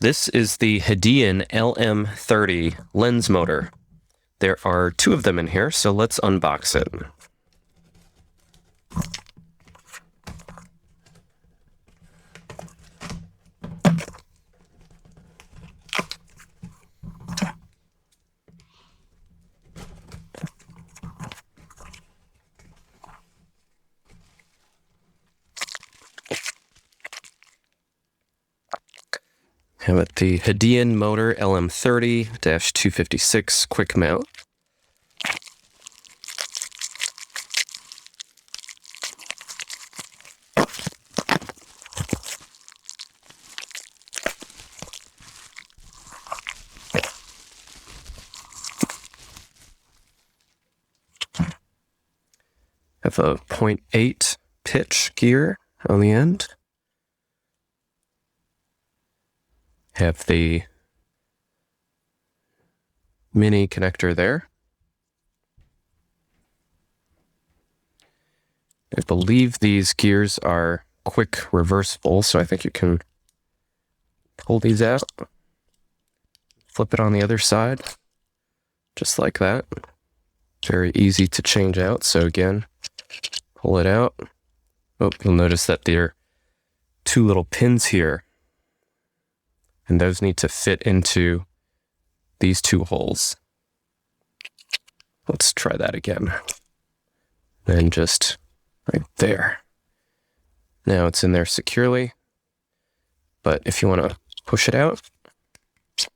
This is the Hedén LM30 lens motor. There are two of them in here, so let's unbox it. Have it the Hedén motor LM30-256 quick mount. Have a 0.8 pitch gear on the end. Have the mini connector there. I believe these gears are quick reversible, so I think you can pull these out, flip it on the other side, just like that. Very easy to change out, so again, pull it out. Oh, you'll notice that there are two little pins here, and those need to fit into these two holes. Let's try that again. And just right there. Now it's in there securely, but if you want to push it out, you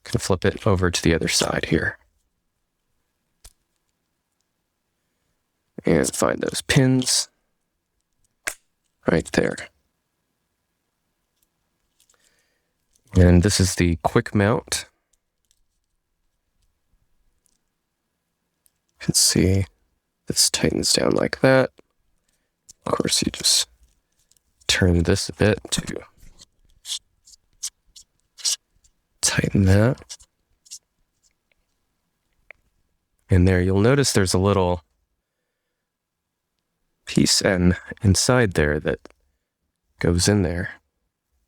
can flip it over to the other side here. And find those pins right there. And this is the quick mount. You can see this tightens down like that. Of course, you just turn this a bit to tighten that. And there, you'll notice there's a little piece inside there that goes in there.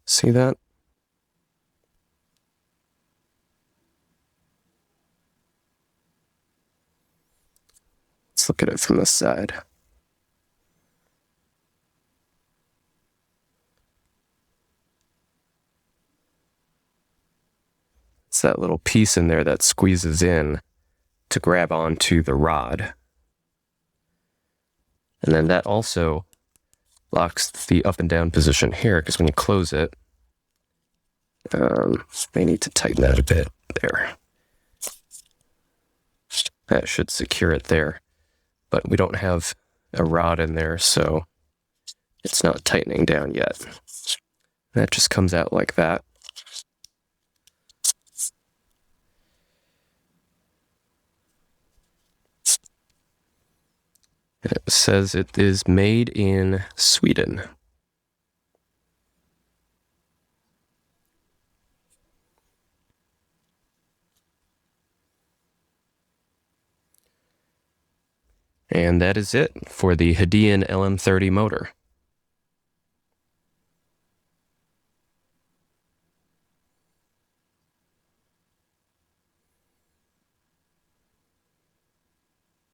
See that? Let's look at it from this side. It's that little piece in there that squeezes in to grab onto the rod. And then that also locks the up and down position here, because when you close it, may need to tighten that a bit there. That should secure it there. But we don't have a rod in there, so it's not tightening down yet. That just comes out like that. And it says it is made in Sweden. And that is it for the Hedén LM30 motor.